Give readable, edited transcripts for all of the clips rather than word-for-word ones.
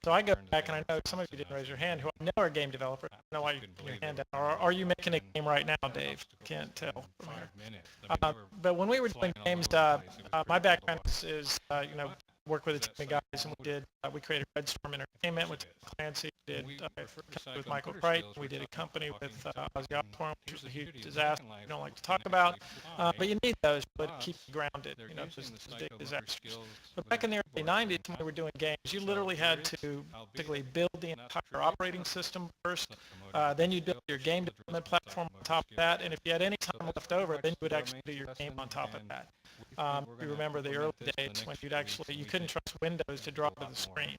So I go back, and I know some of you didn't raise your hand who I know are game developers. I don't know why you put your hand down. Or are you making a game right now, Dave? Can't tell from here. But when we were doing games, my background is work with a team of guys, and we created Red Storm Entertainment with Clancy, did a company with Michael Crichton, we did a company with Ozzy Osbourne, which was a huge disaster we don't like to talk about, but you need those to keep you grounded, those big disasters. But back in the early 90s when we were doing games, you literally had to basically build the entire operating system first, then you'd build your game development platform on top of that, and if you had any time left over, then you would actually do your game on top of that. You remember the early days when you couldn't trust Windows to draw to the screen.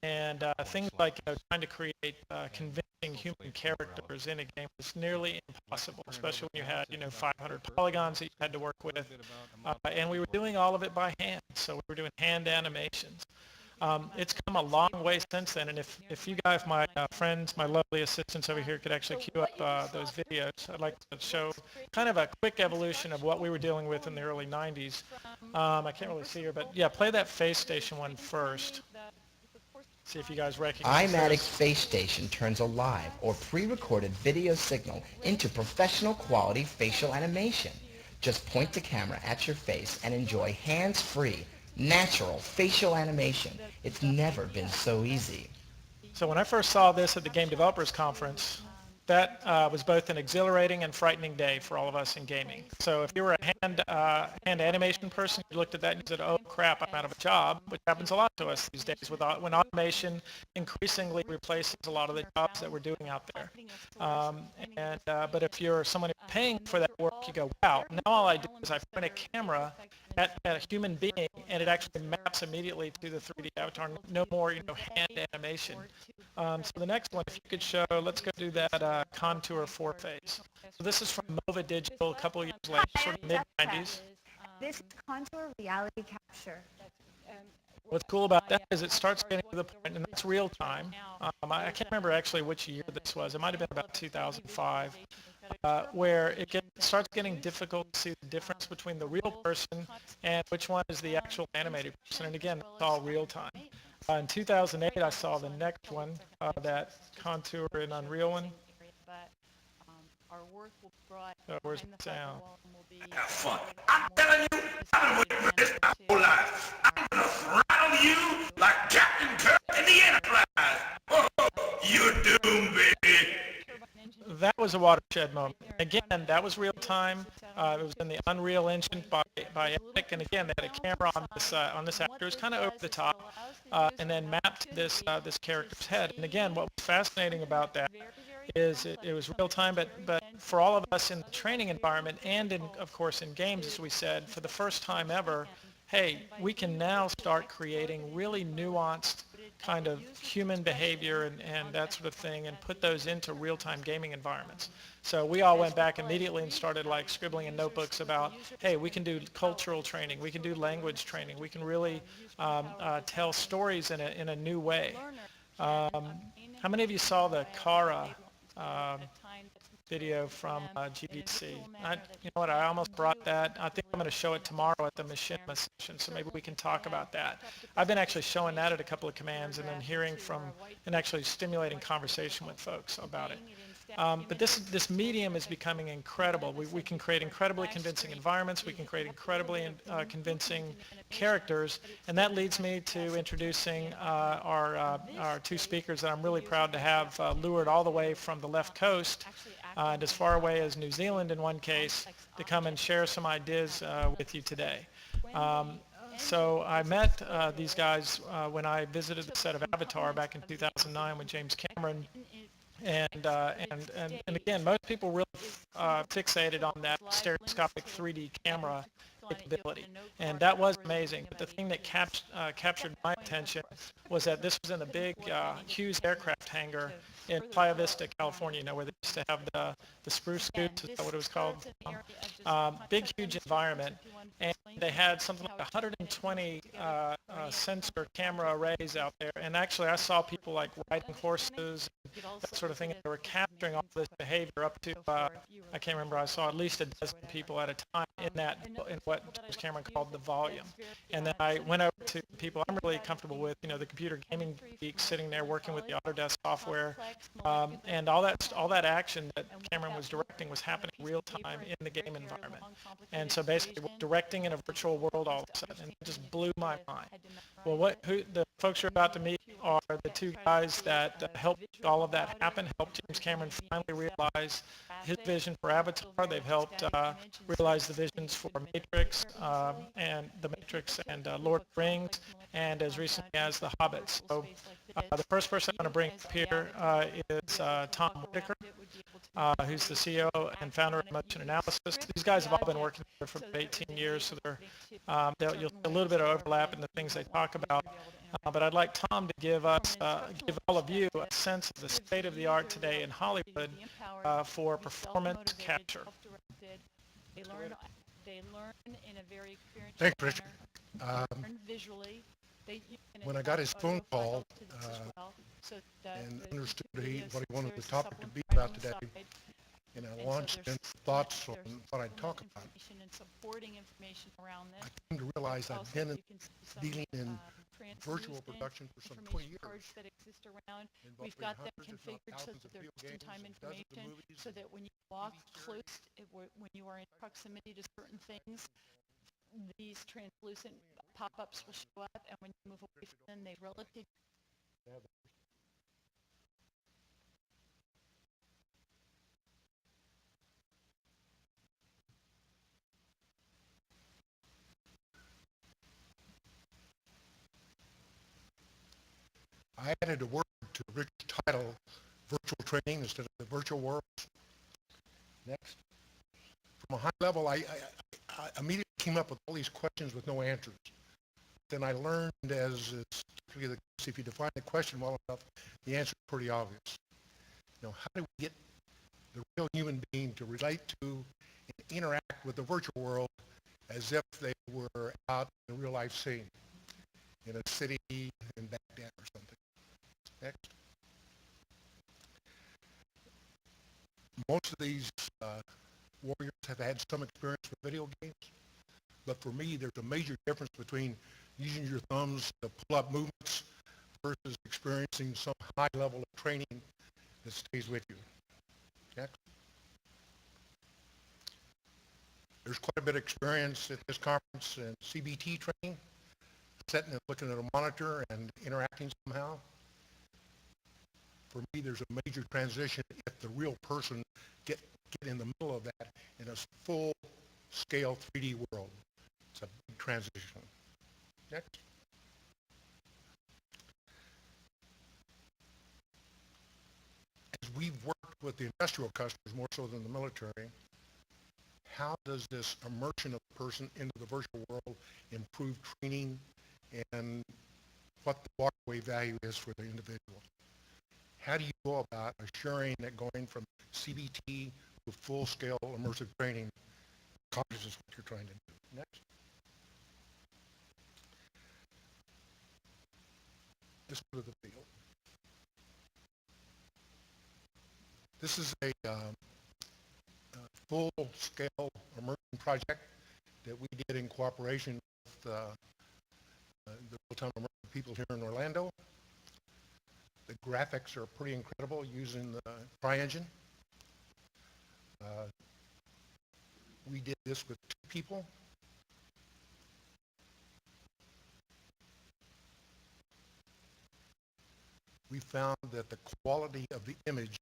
And things like trying to create convincing human characters in a game was nearly impossible, especially when you had 500 polygons that you had to work with. And we were doing all of it by hand, so we were doing hand animations. It's come a long way since then, and if you guys, my friends, my lovely assistants over here could actually queue up those videos, I'd like to show kind of a quick evolution of what we were dealing with in the early 90s. I can't really see here, but yeah, play that Face Station one first. See if you guys recognize iMatic this. Face Station turns a live or pre-recorded video signal into professional quality facial animation. Just point the camera at your face and enjoy hands-free, natural facial animation. It's never been so easy. So when I first saw this at the Game Developers Conference, that was both an exhilarating and frightening day for all of us in gaming. So if you were a hand animation person, you looked at that and you said, oh crap, I'm out of a job, which happens a lot to us these days when automation increasingly replaces a lot of the jobs that we're doing out there. But if you're someone who's paying for that work, you go, wow, now all I do is I point a camera at a human being and it actually maps immediately to the 3D avatar. No more hand animation. So the next one, if you could show, let's go do that Contour 4 phase. So this is from Mova Digital a couple of years later, sort of mid-90s. This is Contour Reality Capture. What's cool about that is it starts getting to the point, and that's real time. I can't remember actually which year this was. It might have been about 2005, where it starts getting difficult to see the difference between the real person and which one is the actual animated person. And again, it's all real time. In 2008, I saw the next one, that Contour in Unreal one. Where's the sound? Have fun. I'm telling you, I've been waiting for this my whole life. I'm gonna throttle you like Captain Kirk in the Enterprise. Oh, you're doomed, baby. That was a watershed moment. Again, that was real time. It was in the Unreal Engine by Epic, and again, they had a camera on this actor. It was kind of over the top, and then mapped this character's head. And again, what was fascinating about that is it was real time, but for all of us in the training environment and of course in games, as we said, for the first time ever, hey, we can now start creating really nuanced kind of human behavior and that sort of thing and put those into real-time gaming environments. So we all went back immediately and started like scribbling in notebooks about, hey, we can do cultural training, we can do language training, we can really tell stories in a new way. How many of you saw the Kara video from GDC? You know what, I almost brought that. I think I'm going to show it tomorrow at the Machinima session, so maybe we can talk about that. I've been actually showing that at a couple of commands and then hearing from and actually stimulating conversation with folks about it. But this medium is becoming incredible. We can create incredibly convincing environments. We can create incredibly convincing characters, and that leads me to introducing our two speakers that I'm really proud to have lured all the way from the left coast and as far away as New Zealand in one case to come and share some ideas with you today. So I met these guys when I visited the set of Avatar back in 2009 with James Cameron. And again, most people really fixated on that stereoscopic 3D camera capability, and that was amazing. But the thing that captured my attention was that this was in the big Hughes aircraft hangar, in Playa Vista, California, where they used to have the spruce scoops, is that what it was called? Big, huge environment. And they had something like 120 sensor camera arrays out there. And actually, I saw people like riding horses and that sort of thing. And they were capturing all this behavior up to, I can't remember, I saw at least a dozen people at a time in what James Cameron called the volume. And then I went over to people I'm really comfortable with, the computer gaming geeks sitting there working with the Autodesk software, and all that action that Cameron was directing was happening real time in the game environment. And so basically we're directing in a virtual world all of a sudden, and it just blew my mind. Well, the folks you're about to meet are the two guys that helped all of that happen, helped James Cameron finally realize his vision for Avatar. They've helped realize the visions for Matrix and Lord of the Rings, and as recently as The Hobbit. So the first person I'm going to bring up here is Tom Whitaker, who's the CEO and founder of Motion Analysis. These guys have all been working together for about 18 years, so you'll see a little bit of overlap in the things they talk about. But I'd like Tom to give all of you a sense of the state of the art today in Hollywood for performance capture. Thanks, Rich. When I got his phone call and understood what he wanted the topic to be about today, and I launched in thoughts on what I'd talk about, I came to realize I've been dealing in virtual production for some 20 years. We've got them configured so that they're just-in-time information, so that when you walk close, when you are in proximity to certain things, these translucent pop-ups will show up, and when you move away from them, they relatively. I added a word to Rich's title, virtual training instead of the virtual world. Next. From a high level, I immediately came up with all these questions with no answers. Then I learned, as is typically the case, if you define the question well enough, the answer is pretty obvious. How do we get the real human being to relate to and interact with the virtual world as if they were out in a real life scene, in a city in Baghdad or something? Next. Most of these warriors have had some experience with video games, but for me, there's a major difference between using your thumbs to pull up movements versus experiencing some high level of training that stays with you. Next. There's quite a bit of experience at this conference in CBT training, sitting and looking at a monitor and interacting somehow. For me, there's a major transition if the real person get in the middle of that in a full-scale 3D world. It's a big transition. Next. As we've worked with the industrial customers more so than the military, how does this immersion of the person into the virtual world improve training and what the walkaway value is for the individual? How do you go about assuring that going from CBT to full-scale immersive training accomplishes what you're trying to do? Next. This part of the field. This is a full-scale immersion project that we did in cooperation with the real-time immersion people here in Orlando. The graphics are pretty incredible using the CryEngine. We did this with 2 people. We found that the quality of the image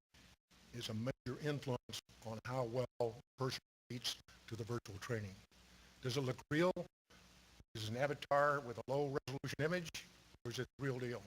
is a major influence on how well a person relates to the virtual training. Does it look real? Is it an avatar with a low resolution image, or is it the real deal?